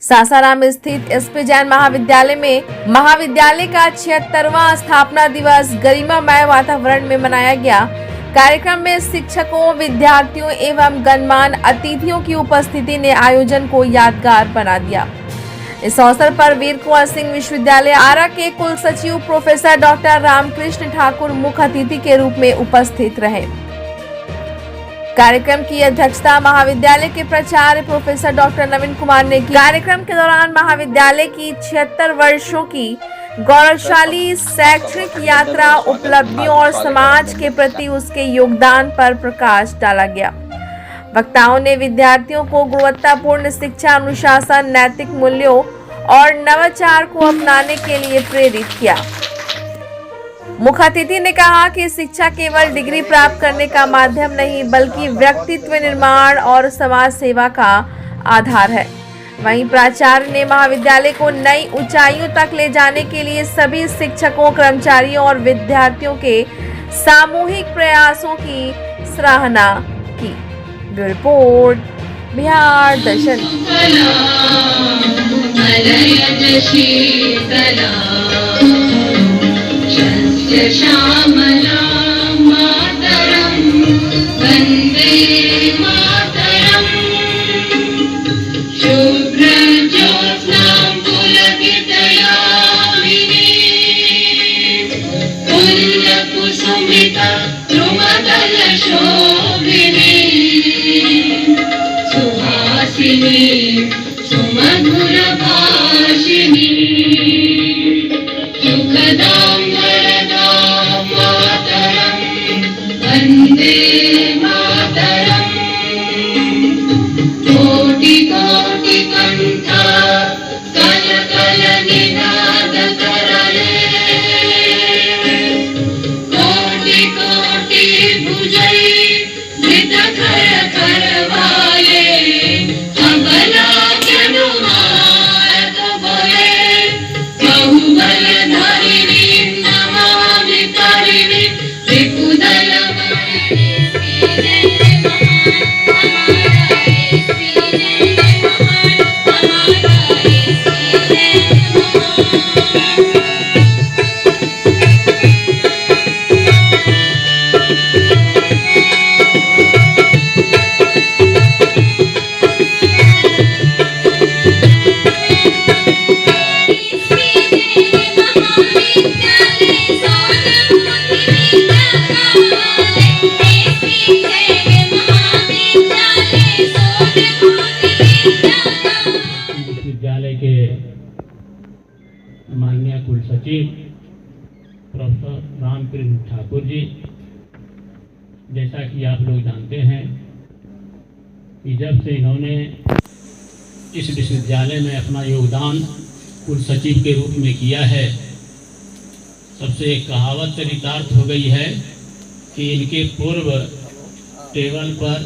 सासाराम स्थित एसपी जैन महाविद्यालय में महाविद्यालय का 76वां स्थापना दिवस गरिमामय वातावरण में मनाया गया। कार्यक्रम में शिक्षकों, विद्यार्थियों एवं गणमान्य अतिथियों की उपस्थिति ने आयोजन को यादगार बना दिया। इस अवसर पर वीर कुंवर सिंह विश्वविद्यालय आरा के कुल सचिव प्रोफेसर डॉक्टर रामकृष्ण ठाकुर मुख्य अतिथि के रूप में उपस्थित रहे। कार्यक्रम की अध्यक्षता महाविद्यालय के प्राचार्य प्रोफेसर डॉक्टर नवीन कुमार ने की। कार्यक्रम के दौरान महाविद्यालय की 76 वर्षों की गौरवशाली शैक्षणिक यात्रा, उपलब्धियों और समाज के प्रति उसके योगदान पर प्रकाश डाला गया। वक्ताओं ने विद्यार्थियों को गुणवत्तापूर्ण शिक्षा, अनुशासन, नैतिक मूल्यों और नवाचार को अपनाने के लिए प्रेरित किया। मुख्य अतिथि ने कहा कि शिक्षा केवल डिग्री प्राप्त करने का माध्यम नहीं, बल्कि व्यक्तित्व निर्माण और समाज सेवा का आधार है। वहीं प्राचार्य ने महाविद्यालय को नई ऊंचाइयों तक ले जाने के लिए सभी शिक्षकों, कर्मचारियों और विद्यार्थियों के सामूहिक प्रयासों की सराहना की। ब्यूरो रिपोर्ट, बिहार दर्शन। श्यामला मातरम वंदे मातरम, शुभ्र ज्योत्स्नां पुलकितयामिनी, पुण्यकुसुमिता द्रुमदल शोभिनी, सुहासिनी सुमधुर भाषिणी, सुखदां वंदे मातरम, कोटि कोटि कंठ कल कल निनाद करले, कोटि कोटि भुजै धृत कर करवाले, अबला जनुमात बोले, बहुबल धरिणी नमामि तरिणी, त्रिपुदल विश्वविद्यालय के माननीय कुल सचिव प्रोफेसर रामकृष्ण ठाकुर जी, जैसा कि आप लोग जानते हैं कि जब से इन्होंने इस विश्वविद्यालय में अपना योगदान कुल सचिव के रूप में किया है, सबसे एक कहावत चरितार्थ हो गई है कि इनके पूर्व टेबल पर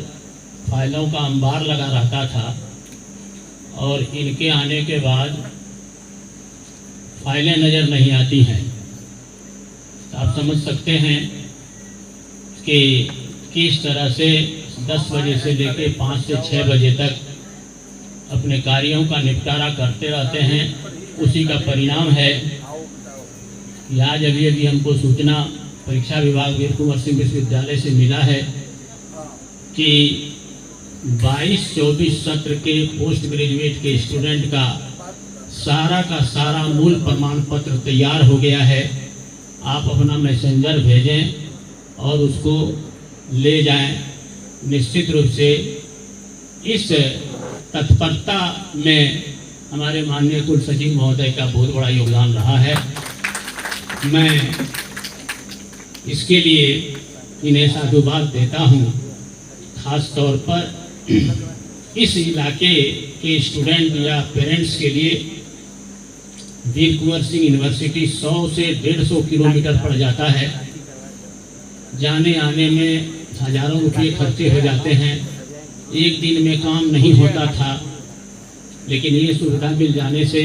फाइलों का अंबार लगा रहता था और इनके आने के बाद फाइलें नज़र नहीं आती हैं। तो आप समझ सकते हैं कि किस तरह से 10 बजे से लेकर 5 से 6 बजे तक अपने कार्यों का निपटारा करते रहते हैं। उसी का परिणाम है कि आज अभी हमको सूचना परीक्षा विभाग वीर कुंवर सिंह विश्वविद्यालय से मिला है कि 22-24 सत्र के पोस्ट ग्रेजुएट के स्टूडेंट का सारा मूल प्रमाण पत्र तैयार हो गया है। आप अपना मैसेंजर भेजें और उसको ले जाएं। निश्चित रूप से इस तत्परता में हमारे माननीय कुल सचिव महोदय का बहुत बड़ा योगदान रहा है। मैं इसके लिए इन्हें साधुवाद देता हूँ। खास तौर पर इस इलाके के स्टूडेंट या पेरेंट्स के लिए वीर कुंवर सिंह यूनिवर्सिटी 100 से 150 किलोमीटर पड़ जाता है। जाने आने में हजारों रुपये खर्चे हो जाते हैं। एक दिन में काम नहीं होता था, लेकिन ये सुविधा मिल जाने से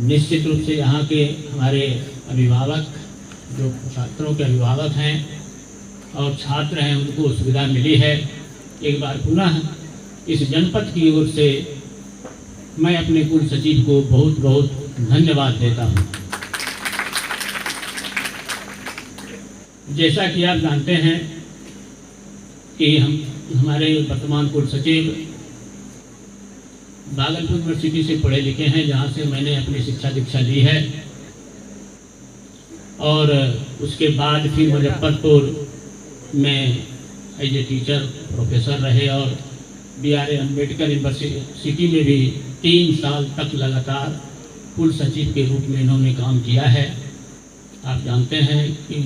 निश्चित रूप से यहाँ के हमारे अभिभावक, जो छात्रों के अभिभावक हैं और छात्र हैं, उनको सुविधा मिली है। एक बार पुनः इस जनपद की ओर से मैं अपने कुल सचिव को बहुत बहुत धन्यवाद देता हूँ। जैसा कि आप जानते हैं कि हमारे वर्तमान कुल सचिव भागलपुर यूनिवर्सिटी से पढ़े लिखे हैं, जहाँ से मैंने अपनी शिक्षा दीक्षा ली है, और उसके बाद फिर मुजफ्फरपुर में एज ए टीचर प्रोफेसर रहे, और BR अम्बेडकर यूनिवर्सिटी में भी 3 साल तक लगातार कुल सचिव के रूप में इन्होंने काम किया है। आप जानते हैं कि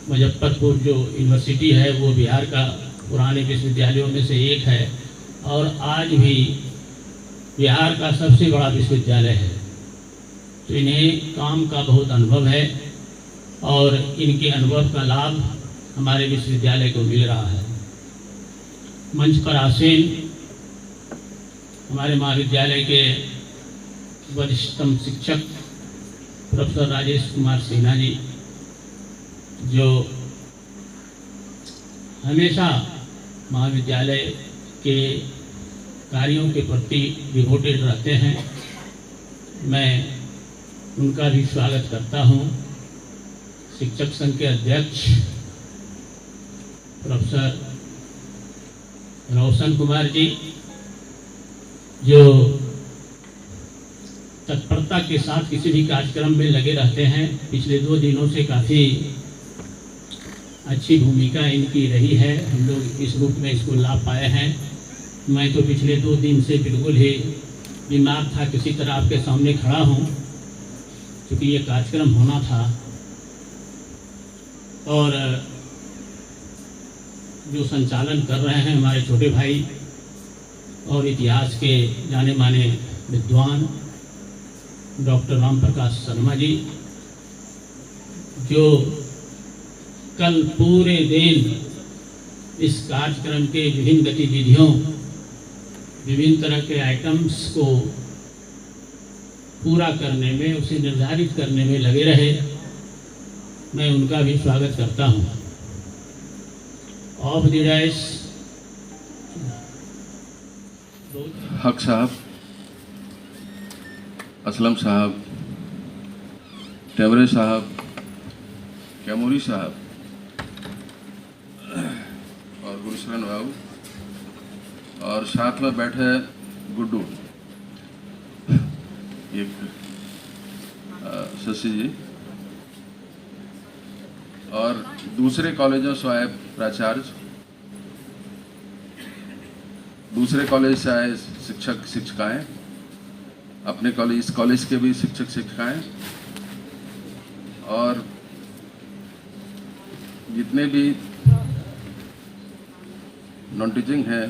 मुजफ्फरपुर जो यूनिवर्सिटी है वो बिहार का पुराने विश्वविद्यालयों में से एक है, और आज भी बिहार का सबसे बड़ा विश्वविद्यालय है। तो इन्हें काम का बहुत अनुभव है, और इनके अनुभव का लाभ हमारे विश्वविद्यालय को मिल रहा है। मंच पर आसीन हमारे महाविद्यालय के वरिष्ठतम शिक्षक प्रोफेसर राजेश कुमार सिन्हा जी, जो हमेशा महाविद्यालय के कार्यों के प्रति डिवोटेड रहते हैं, मैं उनका भी स्वागत करता हूं। शिक्षक संघ के अध्यक्ष प्रोफेसर रोशन कुमार जी, जो तत्परता के साथ किसी भी कार्यक्रम में लगे रहते हैं, पिछले 2 दिनों से काफ़ी अच्छी भूमिका इनकी रही है। हम लोग इस रूप में इसको लाभ पाए हैं। मैं तो पिछले 2 दिन से बिल्कुल ही बीमार था, किसी तरह आपके सामने खड़ा हूँ, क्योंकि ये कार्यक्रम होना था। और जो संचालन कर रहे हैं हमारे छोटे भाई और इतिहास के जाने माने विद्वान डॉक्टर राम प्रकाश शर्मा जी, जो कल पूरे दिन इस कार्यक्रम के विभिन्न गतिविधियों, विभिन्न तरह के आइटम्स को पूरा करने में, उसे निर्धारित करने में लगे रहे, मैं उनका भी स्वागत करता हूं। ऑफ द डाइस हक साहब, असलम साहब, टेवरे साहब, कैमूरी साहब और गुलशरण बाबू, और साथ में बैठे गुड्डू, एक शशि जी, और दूसरे कॉलेजों से आए प्राचार्य, दूसरे कॉलेज से आए शिक्षक शिक्षिकाएं, अपने कॉलेज, इस कॉलेज के भी शिक्षक शिक्षिकाएं, और जितने भी नॉन टीचिंग हैं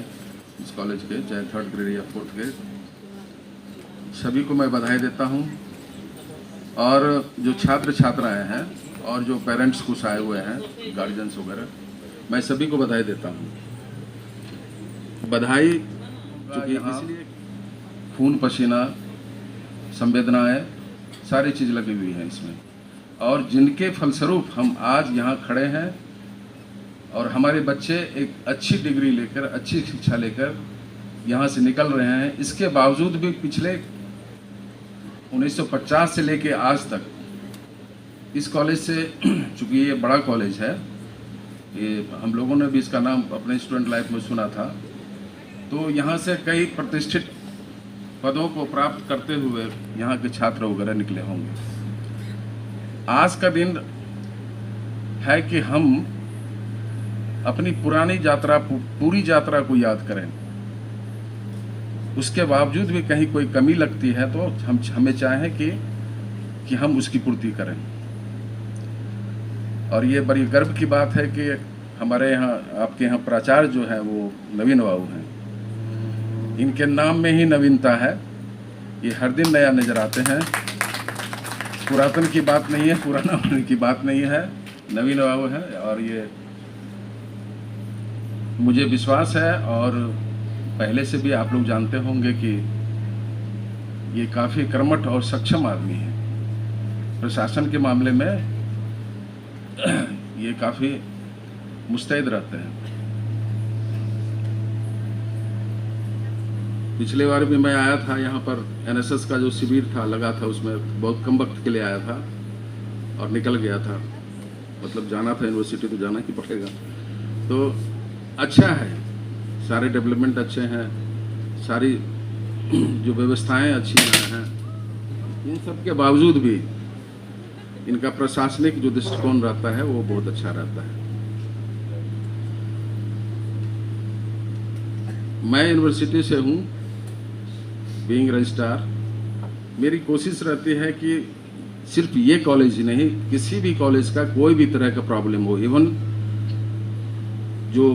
इस कॉलेज के, चाहे 3rd ग्रेड या 4th ग्रेड, सभी को मैं बधाई देता हूं। और जो छात्र छात्राएं हैं और जो पेरेंट्स कुछ आए हुए हैं, गार्जियंस वगैरह, मैं सभी को बधाई देता हूं। बधाई चूँकि इसलिए खून पसीना संवेदनाएं सारी चीज़ लगी हुई हैं इसमें, और जिनके फलस्वरूप हम आज यहाँ खड़े हैं और हमारे बच्चे एक अच्छी डिग्री लेकर, अच्छी शिक्षा लेकर यहाँ से निकल रहे हैं। इसके बावजूद भी पिछले 1950 से लेके आज तक इस कॉलेज से, चूँकि ये बड़ा कॉलेज है, ये हम लोगों ने भी इसका नाम अपने स्टूडेंट लाइफ में सुना था, तो यहाँ से कई प्रतिष्ठित पदों को प्राप्त करते हुए यहाँ के छात्र वगैरह निकले होंगे। आज का दिन है कि हम अपनी पुरानी यात्रा, पूरी यात्रा को याद करें। उसके बावजूद भी कहीं कोई कमी लगती है तो हमें चाहें कि हम उसकी पूर्ति करें। और ये बड़ी गर्व की बात है कि हमारे यहाँ, आपके यहाँ प्राचार्य जो हैं वो नवीन बाबू हैं। इनके नाम में ही नवीनता है, ये हर दिन नया नजर आते हैं। पुरातन की बात नहीं है, पुराना होने की बात नहीं है, नवीन बाबू है। और ये मुझे विश्वास है, और पहले से भी आप लोग जानते होंगे कि ये काफ़ी कर्मठ और सक्षम आदमी है। प्रशासन के मामले में ये काफ़ी मुस्तैद रहते हैं। पिछले बार भी मैं आया था यहाँ पर, एनएसएस का जो शिविर था लगा था, उसमें बहुत कम वक्त के लिए आया था और निकल गया था। मतलब जाना था यूनिवर्सिटी तो जाना ही पड़ेगा। तो अच्छा है, सारे डेवलपमेंट अच्छे हैं, सारी जो व्यवस्थाएं अच्छी हैं। इन सब के बावजूद भी इनका प्रशासनिक जो दृष्टिकोण रहता है वो बहुत अच्छा रहता है। मैं यूनिवर्सिटी से हूँ, बीइंग रजिस्ट्रार। मेरी कोशिश रहती है कि सिर्फ ये कॉलेज ही नहीं, किसी भी कॉलेज का कोई भी तरह का प्रॉब्लम हो, इवन जो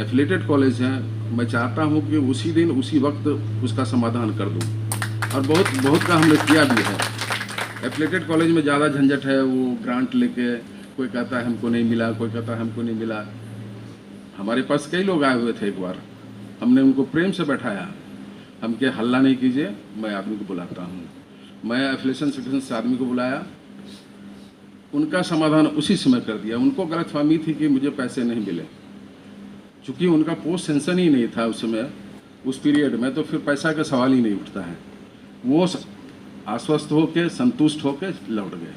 एफिलिएटेड कॉलेज हैं, मैं चाहता हूँ कि उसी दिन उसी वक्त उसका समाधान कर दूँ। और बहुत का हमने किया भी है। एफिलिएटेड कॉलेज में ज़्यादा झंझट है, वो ग्रांट लेके कोई कहता है हमको नहीं मिला, कोई कहता है हमको नहीं मिला। हमारे पास कई लोग आए हुए थे, एक बार हमने उनको प्रेम से बैठाया, हम के हल्ला नहीं कीजिए, मैं आदमी को बुलाता हूँ। मैं एफिलिएशन सेक्शन से आदमी को बुलाया, उनका समाधान उसी समय कर दिया। उनको गलतफहमी थी कि मुझे पैसे नहीं मिले, चूँकि उनका पोस्ट सेंशन ही नहीं था उस समय, उस पीरियड में, तो फिर पैसा का सवाल ही नहीं उठता है। वो आश्वस्त होकर, संतुष्ट होकर लौट गए।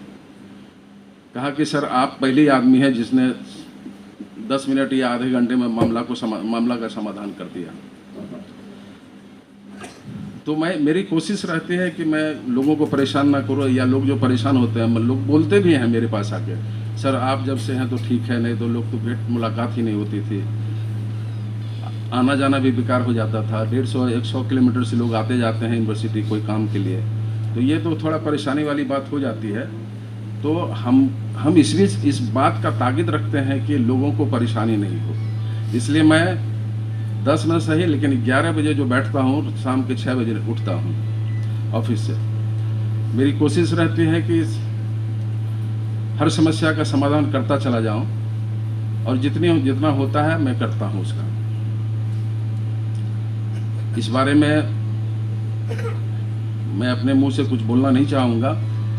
कहा कि सर आप पहले आदमी हैं जिसने 10 मिनट या आधे घंटे में मामला का समाधान कर दिया। तो मेरी कोशिश रहती है कि मैं लोगों को परेशान ना करूँ, या लोग जो परेशान होते हैं, लोग बोलते भी हैं मेरे पास आके, सर आप जब से हैं तो ठीक है, नहीं तो लोग तो भेंट मुलाकात ही नहीं होती थी, आना जाना भी बेकार हो जाता था। 150-100 किलोमीटर से लोग आते जाते हैं यूनिवर्सिटी कोई काम के लिए, तो ये तो थोड़ा परेशानी वाली बात हो जाती है। तो हम इस बात का ताकीद रखते हैं कि लोगों को परेशानी नहीं हो, इसलिए मैं 10 न सही लेकिन 11 बजे जो बैठता हूँ, शाम के 6 बजे उठता हूँ ऑफिस से। मेरी कोशिश रहती है कि हर समस्या का समाधान करता चला जाऊँ, और जितना होता है मैं करता हूँ उसका। इस बारे में मैं अपने मुंह से कुछ बोलना नहीं चाहूँगा,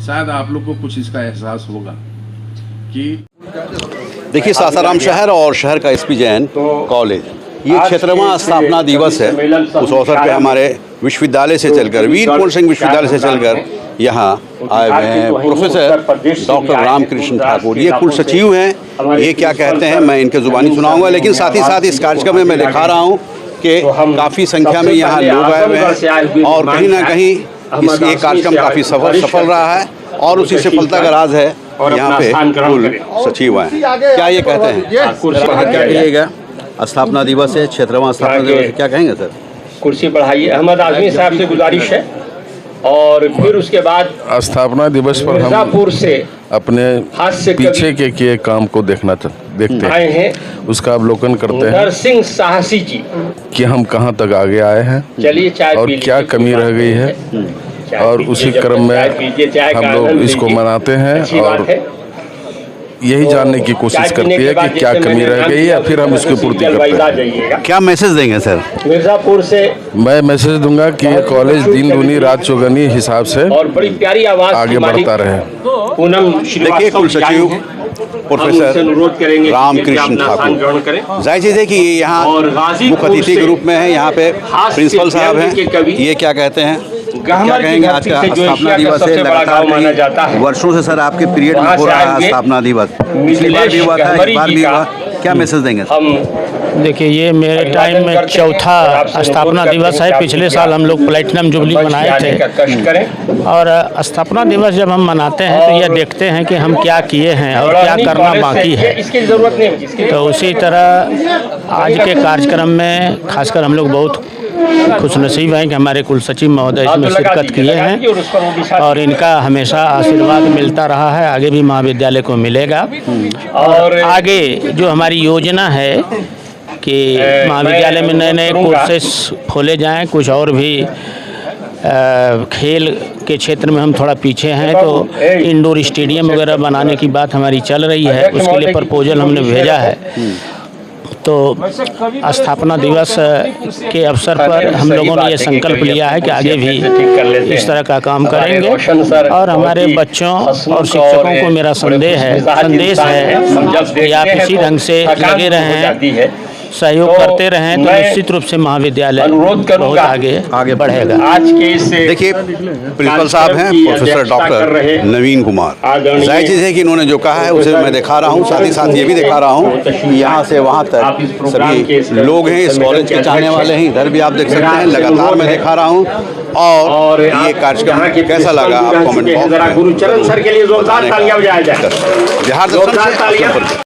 शायद आप लोग को कुछ इसका एहसास होगा कि देखिए, सासाराम शहर और शहर का एसपी जैन कॉलेज, ये 76वां स्थापना दिवस है। उस अवसर पे हमारे विश्वविद्यालय से चलकर, वीर कुंवर सिंह विश्वविद्यालय से चलकर यहाँ आए हुए हैं प्रोफेसर डॉक्टर रामकृष्ण ठाकुर। ये कुल सचिव हैं। ये क्या कहते हैं मैं इनके ज़ुबानी सुनाऊंगा, लेकिन साथ ही साथ इस कार्यक्रम में मैं दिखा रहा हूँ कि काफ़ी संख्या में यहाँ लोग आए हुए हैं, और कहीं ना कहीं ये कार्यक्रम काफ़ी सफल रहा है, और उसी सफलता का राज है यहाँ पे कुल सचिव हैं। क्या ये कहते हैं? क्या कहिएगा? स्थापना दिवस है, 76वां स्थापना दिवस है, क्या कहेंगे सर? कुर्सी बढ़ाइए। अहमद आजमी साहब से गुजारिश है, और फिर उसके बाद स्थापना दिवस पर हम मिर्जापुर से अपने पीछे के किए काम को देखते आए हैं, उसका अवलोकन करते हैं नरसिंह साहसी जी कि हम कहाँ तक आगे आए हैं, चलिए चाय और पी क्या कमी रह गई है, और उसी क्रम में हम लोग इसको मनाते हैं, और यही जानने की कोशिश करती है कि क्या कमी रह गई है, फिर हम उसकी पूर्ति करते हैं। क्या मैसेज देंगे सर? मिर्जापुर से मैं मैसेज दूंगा कि ये कॉलेज दिन दूनी रात चौगनी हिसाब से और बड़ी प्यारी आवाज आगे बढ़ता रहे। पूनम देखिए, कुल सचिव प्रोफेसर रामकृष्ण ठाकुर, जाहिर चीज़ है कि ये यहाँ मुख्य अतिथि के रूप में है। यहाँ पे प्रिंसिपल साहब हैं, ये क्या कहते हैं, क्या कहेंगे? आज का स्थापना दिवस है, लगातार वर्षों से सर आपके पीरियड में हो रहा है स्थापना दिवस, पिछली बार भी हुआ था, इस बार भी हुआ, क्या मैसेज देंगे? देखिए, ये मेरे टाइम में चौथा स्थापना दिवस है। पिछले साल हम लोग प्लेटिनम जुबली मनाए थे, और स्थापना दिवस जब हम मनाते हैं तो यह देखते हैं कि हम क्या किए हैं और क्या करना बाकी है। तो उसी तरह आज के कार्यक्रम में खासकर हम लोग बहुत खुशनसीब हैं कि हमारे कुल सचिव महोदय इसमें शिरकत किए हैं, और इनका हमेशा आशीर्वाद मिलता रहा है, आगे भी महाविद्यालय को मिलेगा। और आगे जो हमारी योजना है कि महाविद्यालय में नए नए कोर्सेस खोले जाएं, कुछ और भी खेल के क्षेत्र में हम थोड़ा पीछे हैं, तो इंडोर स्टेडियम वगैरह बनाने की बात हमारी चल रही है, उसके लिए प्रपोजल हमने भेजा है। तो स्थापना दिवस के अवसर पर हम लोगों ने ये संकल्प लिया है कि आगे भी इस तरह का काम करेंगे, और हमारे बच्चों और शिक्षकों को मेरा संदेश है कि आप इसी ढंग से लगे रहें, सहयोग करते रहें तो निश्चित रूप से महाविद्यालय अनुरोध बहुत करूंगा आगे बढ़ेगा। आज के इस देखिए प्रिंसिपल साहब हैं प्रोफेसर डॉक्टर नवीन कुमार। जाहिर चीज़ है कि इन्होंने जो कहा है उसे मैं दिखा रहा हूँ, साथ ही साथ ये भी दिखा रहा हूँ कि यहाँ से वहाँ तक सभी लोग हैं, इस कॉलेज के चाहने वाले हैं। इधर भी आप देख सकते हैं, लगातार मैं दिखा रहा हूँ। और ये कार्यक्रम कैसा लगा आप कमेंट बॉक्स में गुरुचरण सर के लिए जोरदार तालियां बजाया जाए। बिहार दर्शन से